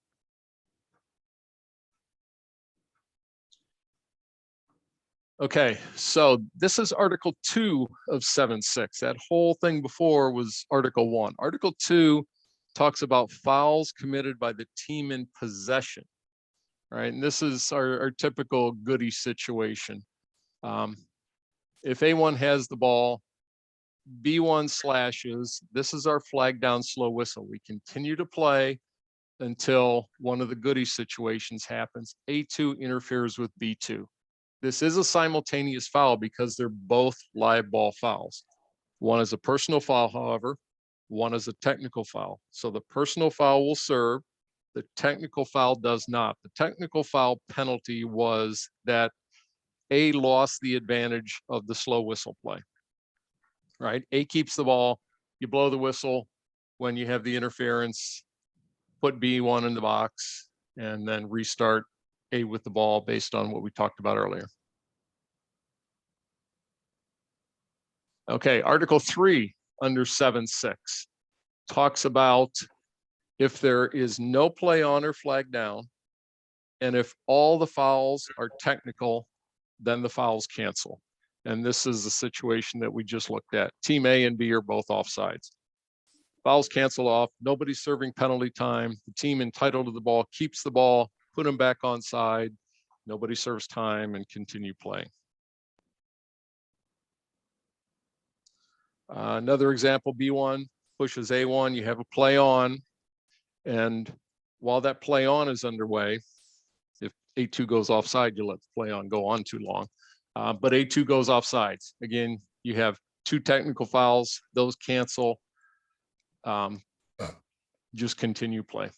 Okay, so this is Article 2 of 7.6. That whole thing before was Article 1. Article 2 talks about fouls committed by the team in possession, right? And this is our typical goodie situation. If A1 has the ball, B1 slashes, this is our flag down slow whistle. We continue to play until one of the goodie situations happens. A2 interferes with B2. This is a simultaneous foul because they're both live ball fouls. One is a personal foul, however, one is a technical foul. So the personal foul will serve, the technical foul does not. The technical foul penalty was that A lost the advantage of the slow whistle play, right? A keeps the ball, you blow the whistle when you have the interference, put B1 in the box, and then restart A with the ball based on what we talked about earlier. Okay, Article 3 under 7.6 talks about if there is no play on or flag down, and if all the fouls are technical, then the fouls cancel. And this is the situation that we just looked at. Team A and B are both offsides. Fouls cancel off, nobody's serving penalty time. The team entitled to the ball keeps the ball, put them back on side. Nobody serves time and continue playing. Another example, B1 pushes A1, you have a play on, and while that play on is underway, if A2 goes offside, you let the play on go on too long. But A2 goes offsides. Again, you have 2 technical fouls, those cancel. Just continue play.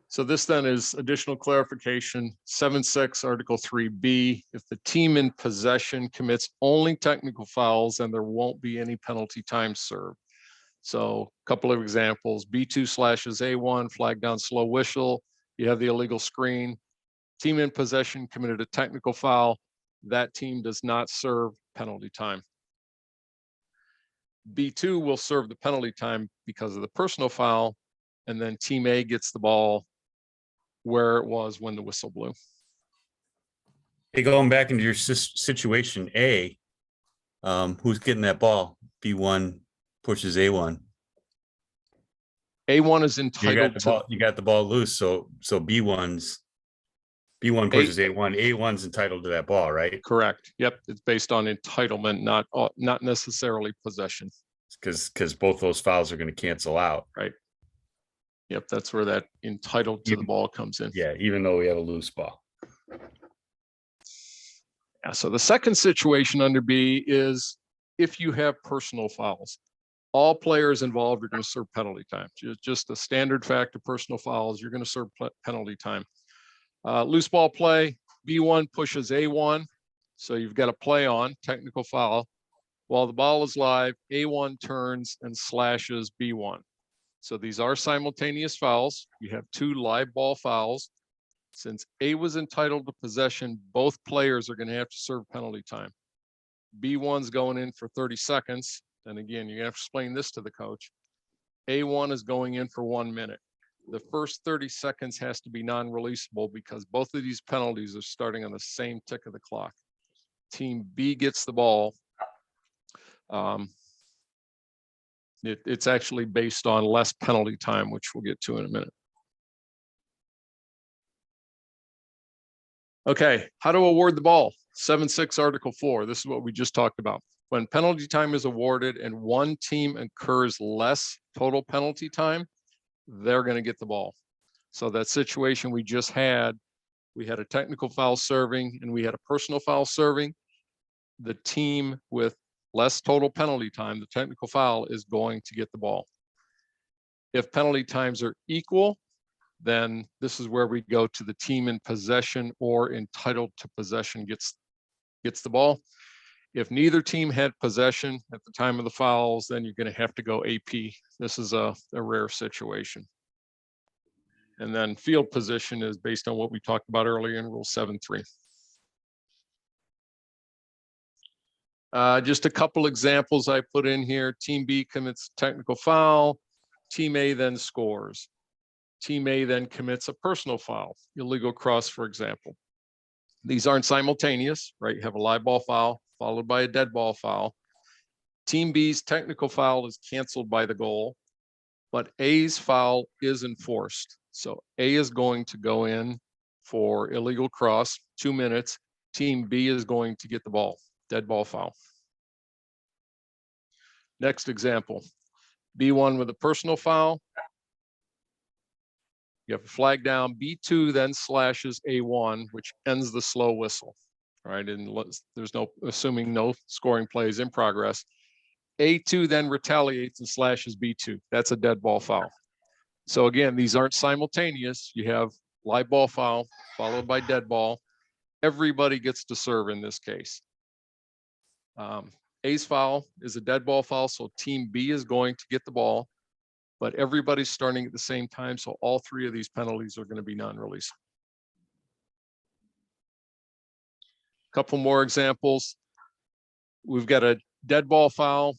So this then is additional clarification, 7.6 Article 3B. If the team in possession commits only technical fouls, then there won't be any penalty time served. So a couple of examples, B2 slashes A1, flag down, slow whistle. You have the illegal screen. Team in possession committed a technical foul. That team does not serve penalty time. B2 will serve the penalty time because of the personal foul, and then team A gets the ball where it was when the whistle blew. Hey, going back into your situation A, who's getting that ball? B1 pushes A1. A1 is entitled to. You got the ball loose, so B1 pushes A1. A1's entitled to that ball, right? Correct. Yep, it's based on entitlement, not necessarily possession. Because both those fouls are going to cancel out. Right. Yep, that's where that entitled to the ball comes in. Yeah, even though we have a loose ball. Yeah, so the second situation under B is if you have personal fouls. All players involved are going to serve penalty time. Just a standard fact of personal fouls, you're going to serve penalty time. Loose ball play, B1 pushes A1. So you've got a play on, technical foul. While the ball is live, A1 turns and slashes B1. So these are simultaneous fouls. You have 2 live ball fouls. Since A was entitled to possession, both players are going to have to serve penalty time. B1's going in for 30 seconds. And again, you have to explain this to the coach. A1 is going in for 1 minute. The first 30 seconds has to be non-releasable because both of these penalties are starting on the same tick of the clock. Team B gets the ball. It's actually based on less penalty time, which we'll get to in a minute. Okay, how to award the ball? 7.6 Article 4. This is what we just talked about. When penalty time is awarded and one team incurs less total penalty time, they're going to get the ball. So that situation we just had, we had a technical foul serving and we had a personal foul serving. The team with less total penalty time, the technical foul, is going to get the ball. If penalty times are equal, then this is where we go to the team in possession or entitled to possession gets the ball. If neither team had possession at the time of the fouls, then you're going to have to go AP. This is a rare situation. And then field position is based on what we talked about earlier in Rule 7.3. Just a couple examples I put in here. Team B commits technical foul. Team A then scores. Team A then commits a personal foul, illegal cross, for example. These aren't simultaneous, right? You have a live ball foul followed by a dead ball foul. Team B's technical foul is canceled by the goal, but A's foul is enforced. So A is going to go in for illegal cross, 2 minutes. Team B is going to get the ball, dead ball foul. Next example, B1 with a personal foul. You have a flag down, B2 then slashes A1, which ends the slow whistle, right? And there's no, assuming no scoring plays in progress. A2 then retaliates and slashes B2. That's a dead ball foul. So again, these aren't simultaneous. You have live ball foul followed by dead ball. Everybody gets to serve in this case. A's foul is a dead ball foul, so team B is going to get the ball, but everybody's starting at the same time, so all 3 of these penalties are going to be non-release. Couple more examples. We've got a dead ball foul,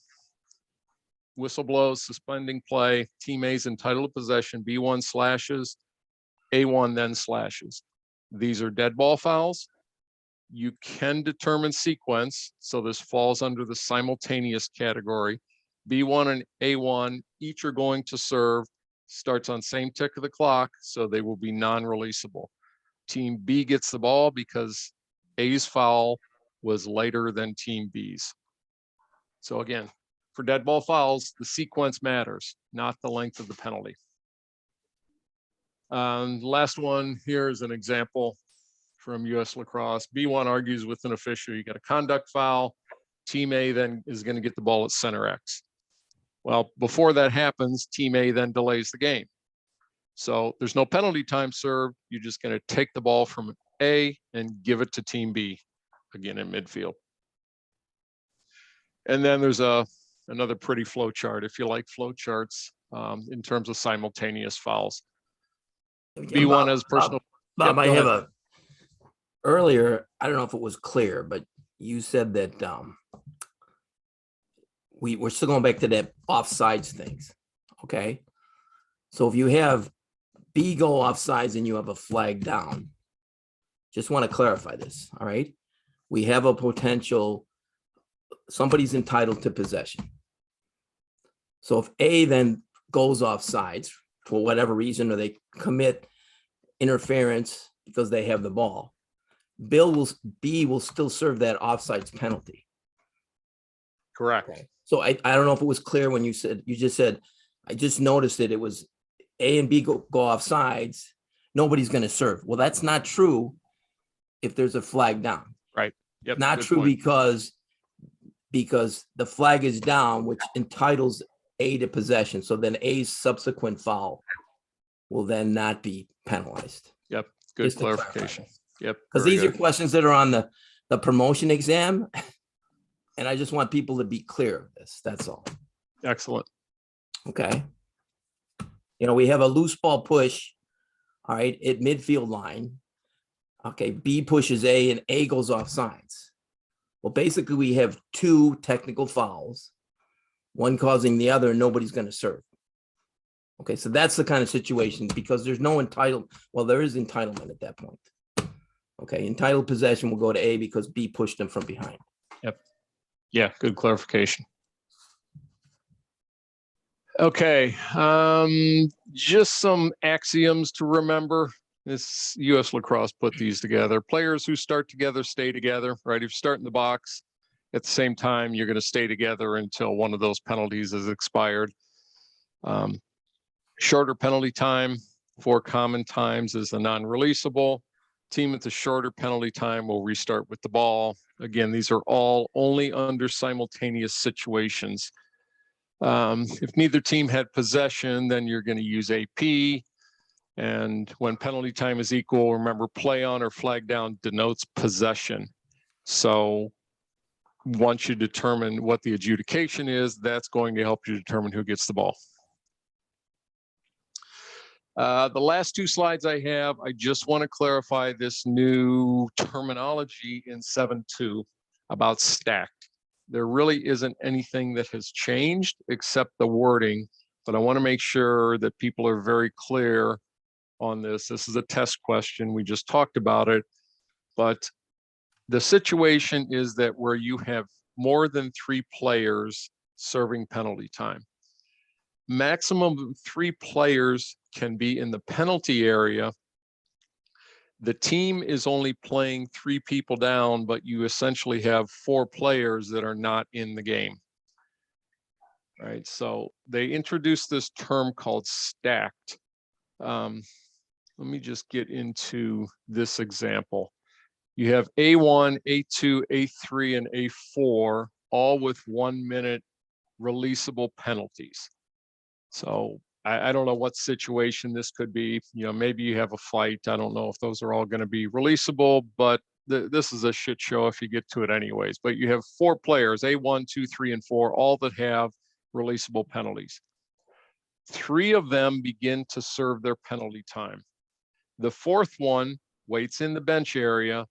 whistle blows, suspending play, team A is entitled to possession, B1 slashes, A1 then slashes. These are dead ball fouls. You can determine sequence, so this falls under the simultaneous category. B1 and A1 each are going to serve, starts on same tick of the clock, so they will be non-releasable. Team B gets the ball because A's foul was later than team B's. So again, for dead ball fouls, the sequence matters, not the length of the penalty. Last one here is an example from US Lacrosse. B1 argues with an official, you got a conduct foul. Team A then is going to get the ball at center X. Well, before that happens, team A then delays the game. So there's no penalty time served. You're just going to take the ball from A and give it to team B, again in midfield. And then there's another pretty flow chart, if you like flow charts, in terms of simultaneous fouls. B1 has personal. Bob, Yep, I go have ahead. earlier, I don't know if it was clear, but you said that we're still going back to that offsides things. Okay. So if you have B go offsides and you have a flag down, just want to clarify this. All right. We have a potential, somebody's entitled to possession. So if A then goes offsides for whatever reason, or they commit interference because they have the ball, B will still serve that offsides penalty. Correct. Okay. So I don't know if it was clear when you just said, I just noticed that it was A and B go off sides. Nobody's going to serve. Well, that's not true if there's a flag down. Right. Yep. Not good true point. because the flag is down, which entitles A to possession. So then A's subsequent foul will then not be penalized. Yep. Good Just to clarify clarification. that. Yep. Because very these are good. questions that are on the promotion exam. And I just want people to be clear of this. That's all. Excellent. Okay. You know, we have a loose ball push, all right, at midfield line. Okay, B pushes A and A goes off sides. Well, basically we have two technical fouls, one causing the other, and nobody's going to serve. Okay, so that's the kind of situation because there's no entitlement. Well, there is entitlement at that point. Okay, entitled possession will go to A because B pushed him from behind. Yep. Yeah, good clarification. Okay, just some axioms to remember. This US Lacrosse put these together. Players who start together stay together, right? If you start in the box at the same time, you're going to stay together until one of those penalties is expired. Shorter penalty time, 4 common times is the non-releasable. Team with the shorter penalty time will restart with the ball. Again, these are all only under simultaneous situations. If neither team had possession, then you're going to use AP. And when penalty time is equal, remember play on or flag down denotes possession. So once you determine what the adjudication is, that's going to help you determine who gets the ball. The last 2 slides I have, I just want to clarify this new terminology in 7.2 about stacked. There really isn't anything that has changed except the wording, but I want to make sure that people are very clear on this. This is a test question. We just talked about it, but the situation is that where you have more than 3 players serving penalty time. Maximum 3 players can be in the penalty area. The team is only playing 3 people down, but you essentially have 4 players that are not in the game. All right, so they introduced this term called stacked. Let me just get into this example. You have A1, A2, A3, and A4, all with 1 minute releasable penalties. So I don't know what situation this could be. You know, maybe you have a fight. I don't know if those are all going to be releasable, but this is a shit show if you get to it anyways. But you have 4 players, A1, 2, 3, and 4, all that have releasable penalties. 3 of them begin to serve their penalty time. The 4th one waits in the bench area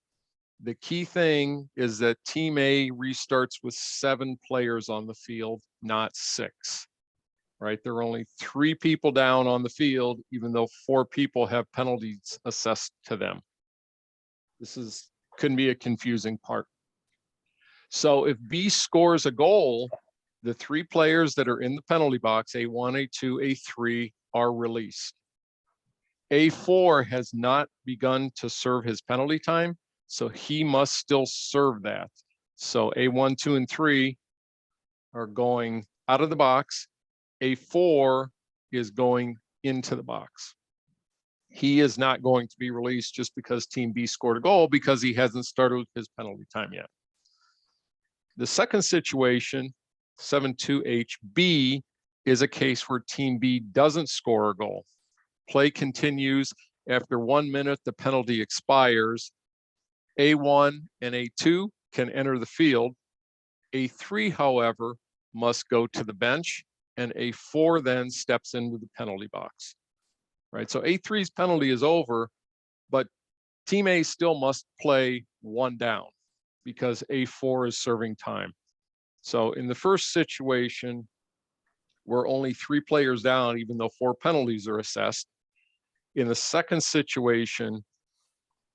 The key thing is that Team A restarts with 7 players on the field, not 6. Right? There are only 3 people down on the field, even though 4 people have penalties assessed to them. This can be a confusing part. So if B scores a goal, the 3 players that are in the penalty box, A1, A2, A3, are released. A4 has not begun to serve his penalty time, so he must still serve that. So A1, 2, and 3 are going out of the box. A4 is going into the box. He is not going to be released just because Team B scored a goal, because he hasn't started his penalty time yet. The second situation, 7-2HB, is a case where Team B doesn't score a goal. Play continues. After 1 minute, the penalty expires. A1 and A2 can enter the field. A3, however, must go to the bench, and A4 then steps into the penalty box. Right, so A3's penalty is over, but Team A still must play 1 down because A4 is serving time. So in the first situation, we're only 3 players down, even though 4 penalties are assessed. In the second situation,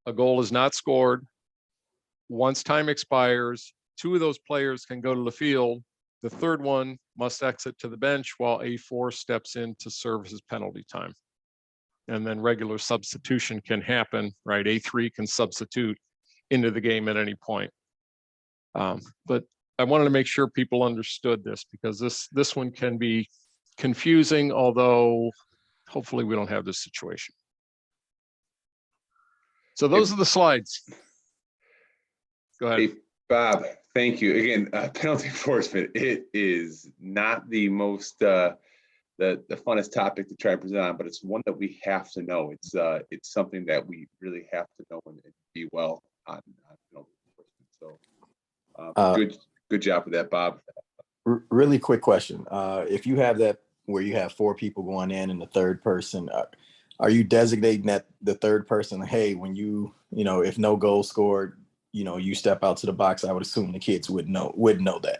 a goal is not scored. Once time expires, 2 of those players can go to the field. The third one must exit to the bench while A4 steps in to serve his penalty time. And then regular substitution can happen, right? A3 can substitute into the game at any point. But I wanted to make sure people understood this, because this one can be confusing, although hopefully we don't have this situation. So those are the slides. Go ahead. Hey, Bob, thank you. Again, penalty enforcement, it is not the most, the funnest topic to try and present on, but it's one that we have to know. It's something that we really have to know and be well on penalty enforcement. So good job with that, Bob. Really quick question. If you have that where you have 4 people going in and the third person, are you designating that the third person, hey, when if no goal scored, you step out to the box? I would assume the kids would know that.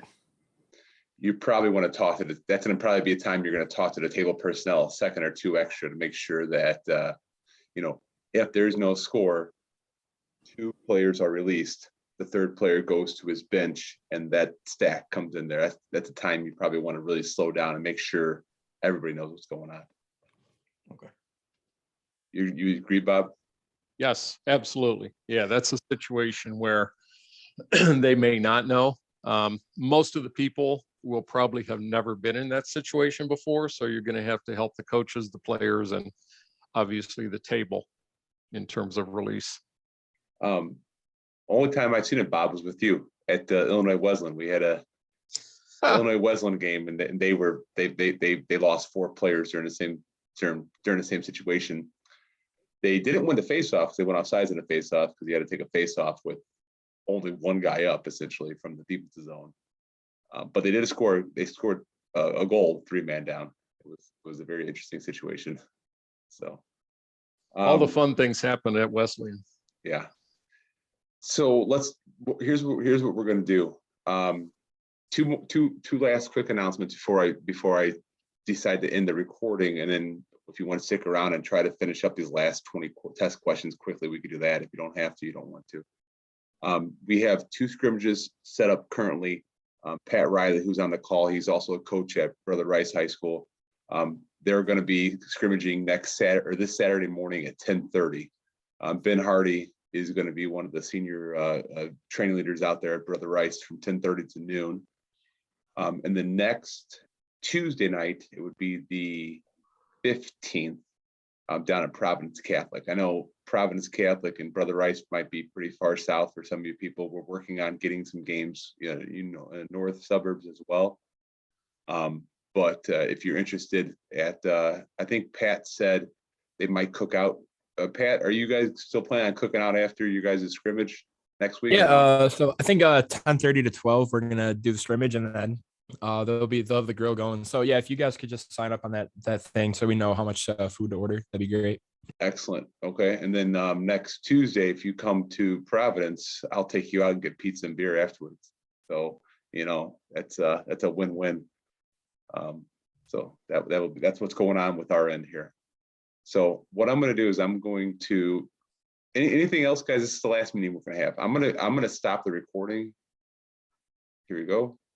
You probably want to talk to that's going to probably be a time you're going to talk to the table personnel a second or 2 extra to make sure that, if there's no score, 2 players are released. The third player goes to his bench and that stack comes in there. That's a time you probably want to really slow down and make sure everybody knows what's going on. Okay. You agree, Bob? Yes, absolutely. Yeah, that's a situation where they may not know. Most of the people will probably have never been in that situation before. So you're going to have to help the coaches, the players, and obviously the table in terms of release. Only time I've seen it, Bob, was with you at Illinois Wesleyan. We had a Illinois Wesleyan game, and they lost 4 players during the same situation. They didn't win the faceoff. They went offsides in a faceoff because you had to take a faceoff with only 1 guy up, essentially, from the defensive zone. But they did score. They scored a goal, 3-man down. It was a very interesting situation. So all the fun things happen at Wesleyan. Yeah. So here's what we're going to do. Two last quick announcements before I decide to end the recording, and then if you want to stick around and try to finish up these last 20 test questions quickly, we could do that. If you don't have to, you don't want to. We have 2 scrimmages set up currently. Pat Riley, who's on the call, he's also a coach at Brother Rice High School. They're going to be scrimmaging this Saturday morning at 10:30. Ben Hardy is going to be one of the senior training leaders out there at Brother Rice from 10:30 to noon. And the next Tuesday night, it would be the 15th, down at Providence Catholic. I know Providence Catholic and Brother Rice might be pretty far south for some of you people. We're working on getting some games, in north suburbs as well. But if you're interested I think Pat said they might cook out. Pat, are you guys still planning on cooking out after you guys' scrimmage next week? Yeah, so I think 10:30 to 12 we're gonna do the scrimmage, and then they'll have the grill going. So yeah, if you guys could just sign up on that thing so we know how much food to order, that'd be great. Excellent. Okay. And then next Tuesday, if you come to Providence, I'll take you out and get pizza and beer afterwards. So, you know, that's a win-win. So that's what's going on with our end here. So what I'm going to do is I'm going to, anything else, guys? This is the last meeting we're going to have. I'm going to stop the recording. Here we go.